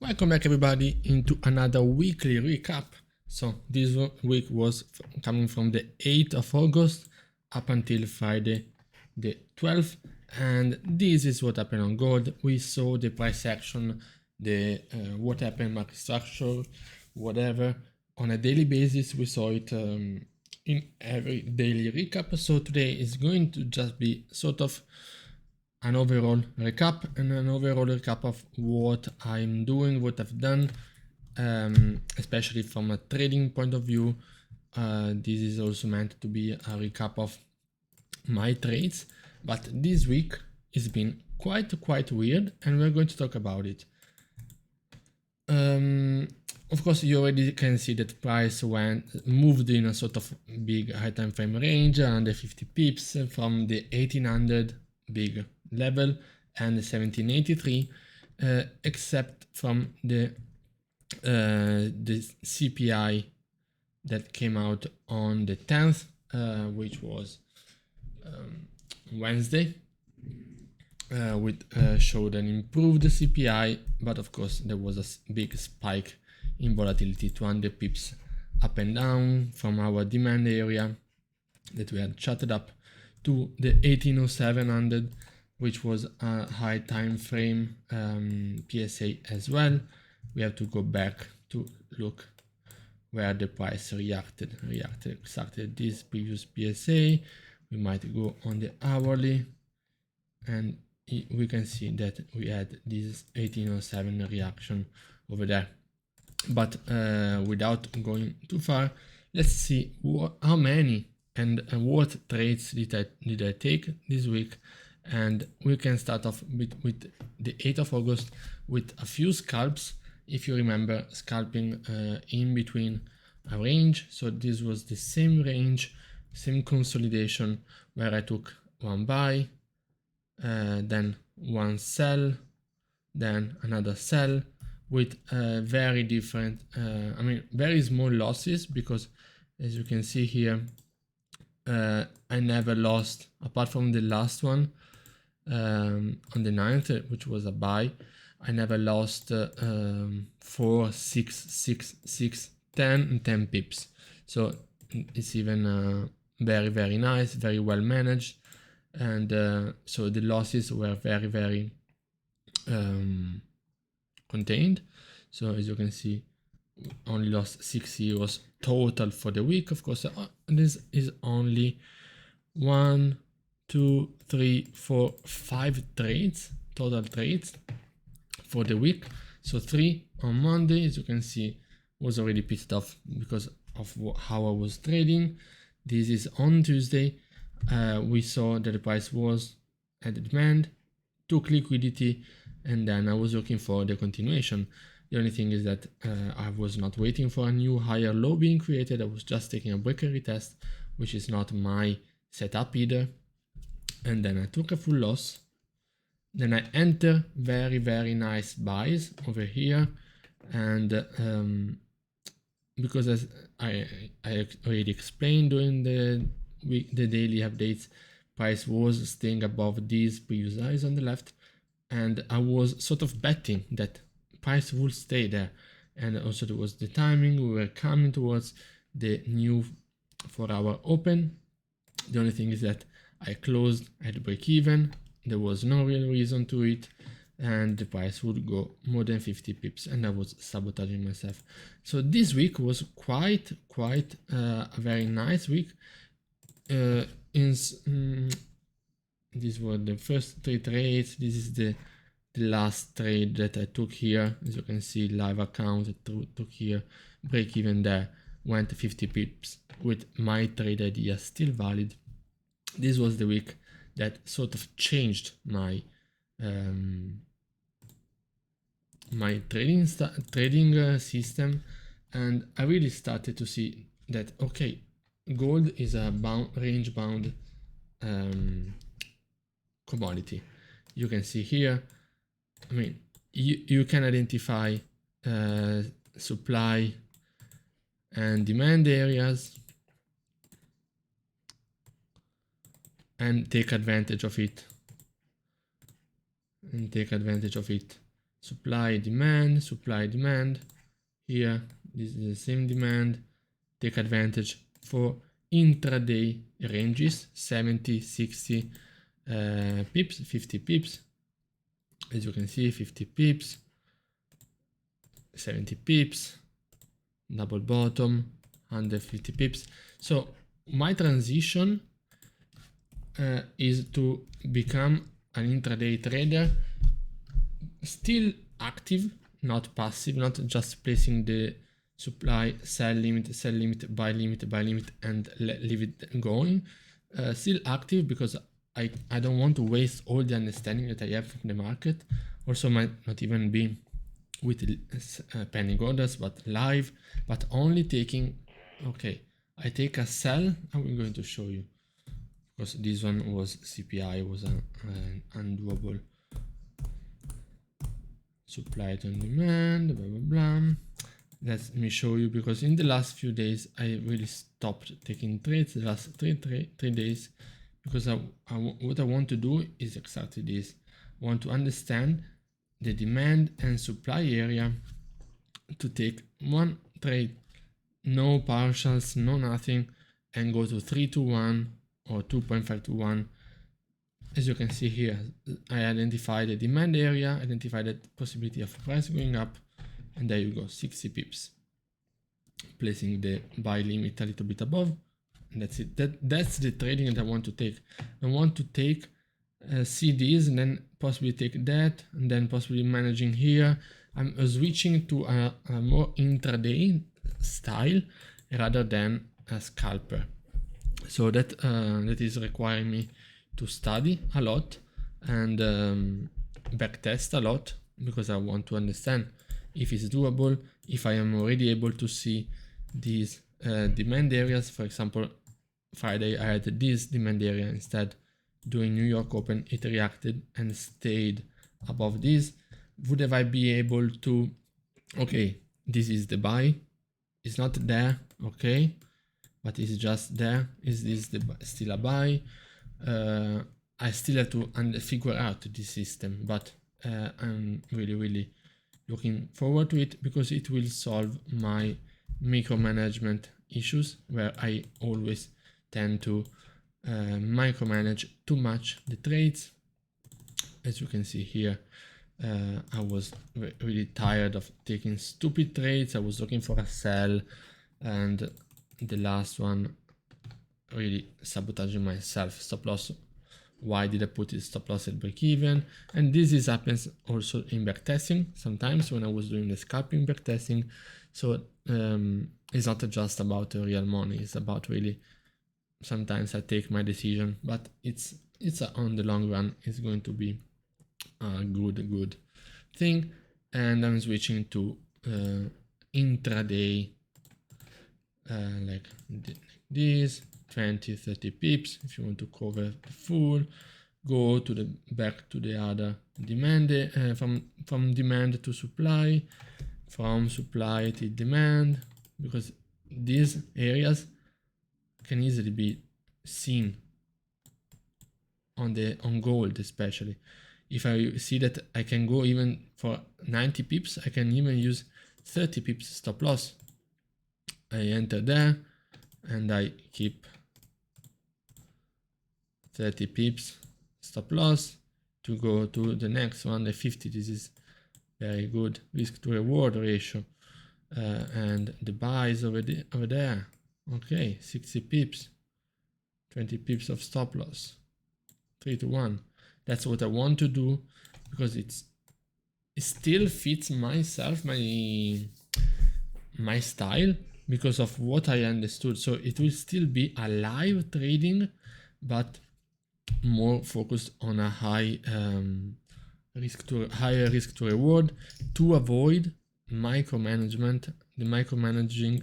Welcome back everybody into another weekly recap. So this week was coming from the 8th of August up until Friday the 12th, and this is what happened on gold. We saw the price action, the what happened, market structure, whatever. On a daily basis we saw it in every daily recap. So today is going to just be sort of an overall recap and an overall recap of what I'm doing, what I've done, especially from a trading point of view. This is also meant to be a recap of my trades, but this week has been quite weird, and we're going to talk about it. Of course, you already can see that price moved in a sort of big high time frame range under 50 pips from the 1800 big level and the 1783, except from the CPI that came out on the 10th, which was Wednesday, which showed an improved CPI, but of course there was a big spike in volatility, 200 pips up and down from our demand area that we had chatted up to the 180700, which was a high time frame PSA as well. We have to go back to look where the price reacted exactly this previous PSA. We might go on the hourly, and we can see that we had this 1807 reaction over there. But without going too far, let's see how many and what trades did I take this week. And we can start off with the 8th of August with a few scalps. If you remember, scalping in between a range. So this was the same range, same consolidation, where I took one buy, then one sell, then another sell, with very different, very small losses, because as you can see here, I never lost, apart from the last one on the 9th, which was a buy. I never lost 4, 6, 6, 6, 10 and 10 pips. So it's even very nice, very well managed. And so the losses were very contained. So as you can see, only lost 6 euros total for the week. Of course, this is only 1, 2, 3, 4, 5 trades, total trades for the week. So 3 on Monday, as you can see, was already pissed off because of how I was trading. This is on Tuesday. We saw that the price was at the demand, took liquidity, and then I was looking for the continuation. The only thing is that I was not waiting for a new higher low being created. I was just taking a break and retest, which is not my setup either. And then I took a full loss. Then I enter very nice buys over here, and because as I already explained during the daily updates, price was staying above these previous highs on the left, and I was sort of betting that price would stay there. And also there was the timing, we were coming towards the new 4-hour open. The only thing is that I closed at break even. There was no real reason to it, and the price would go more than 50 pips, and I was sabotaging myself. So this week was quite a very nice week. These were the first 3 trades. This is the last trade that I took here. As you can see, live account, I took here, break even there, went 50 pips with my trade idea still valid. This was the week that sort of changed my my trading system, and I really started to see that okay, gold is a range bound commodity. You can see here, I mean, you can identify supply and demand areas and take advantage of it. supply, demand, supply, demand. Here, this is the same demand. Take advantage for intraday ranges, 70, 60 pips, 50 pips. As you can see, 50 pips, 70 pips, double bottom, 150 pips. So my transition is to become an intraday trader, still active, not passive, not just placing the supply, sell limit, buy limit, and leave it going. Still active because I don't want to waste all the understanding that I have from the market. Also might not even be with pending orders, but live, but only taking, okay, I take a sell, I'm going to show you, because this one was CPI, was undoable. Supply to demand, blah, blah, blah. Let me show you, because in the last few days, I really stopped taking trades, the last three days, because what I want to do is exactly this. I want to understand the demand and supply area to take one trade, no partials, no nothing, and go to 3 to 1 or 2.5 to 1. As you can see here, I identified the demand area, identified the possibility of price going up, and there you go, 60 pips. Placing the buy limit a little bit above, and that's it. That's the trading that I want to take. I want to take CDs and then possibly take that, and then possibly managing here. I'm switching to a more intraday style rather than a scalper. So that is requiring me to study a lot and backtest a lot, because I want to understand if it's doable, if I am already able to see these demand areas. For example, Friday I had this demand area instead. Doing New York Open, it reacted and stayed above this. Would I be able to, okay, this is the buy, it's not there, okay, but it's just there. Is this still a buy? I still have to figure out this system, but I'm really looking forward to it, because it will solve my micromanagement issues, where I always tend to micromanage too much the trades. As you can see here, I was really tired of taking stupid trades. I was looking for a sell, and the last one really sabotaging myself. Stop loss. Why did I put it stop loss at break even? And this happens also in backtesting sometimes when I was doing the scalping backtesting. So it's not just about real money, it's about really, sometimes I take my decision, but it's on the long run it's going to be a good thing. And I'm switching to intraday, like this, 20-30 pips. If you want to cover the full, go to the back to the other demand, from demand to supply, from supply to demand, because these areas can easily be seen on gold, especially. If I see that I can go even for 90 pips, I can even use 30 pips stop loss. I enter there and I keep 30 pips stop loss to go to the next one, the 50. This is very good risk to reward ratio. And the buys over there. Okay, 60 pips, 20 pips of stop loss, 3 to 1. That's what I want to do, because it still fits myself, my style, because of what I understood. So it will still be a live trading, but more focused on a higher risk to reward, to avoid the micromanaging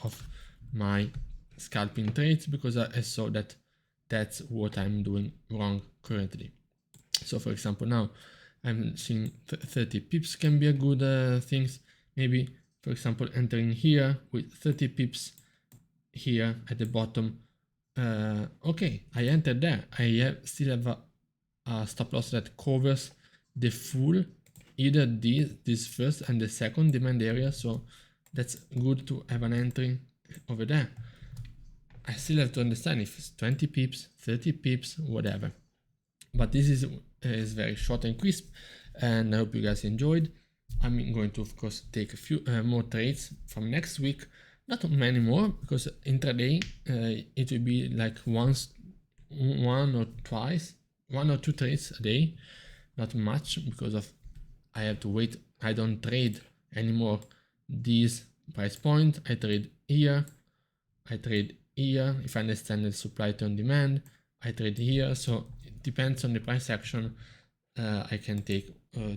of my scalping trades, because I saw that that's what I'm doing wrong currently. So for example, now I'm seeing 30 pips can be a good things. Maybe, for example, entering here with 30 pips here at the bottom. Okay, I entered there. I still have a stop loss that covers the full either this first and the second demand area, so that's good to have an entry over there. I still have to understand if it's 20 pips, 30 pips, whatever. But this is very short and crisp, and I hope you guys enjoyed. I'm going to, of course, take a few more trades from next week. Not many more, because intraday it will be like one or two trades a day. Not much, because of I have to wait. I don't trade anymore this price point. I trade here. I trade here. If I understand the supply turn demand, I trade here. So it depends on the price action. I can take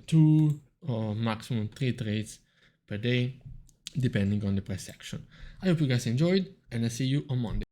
2 or maximum 3 trades per day, depending on the price action. I hope you guys enjoyed, and I see you on Monday.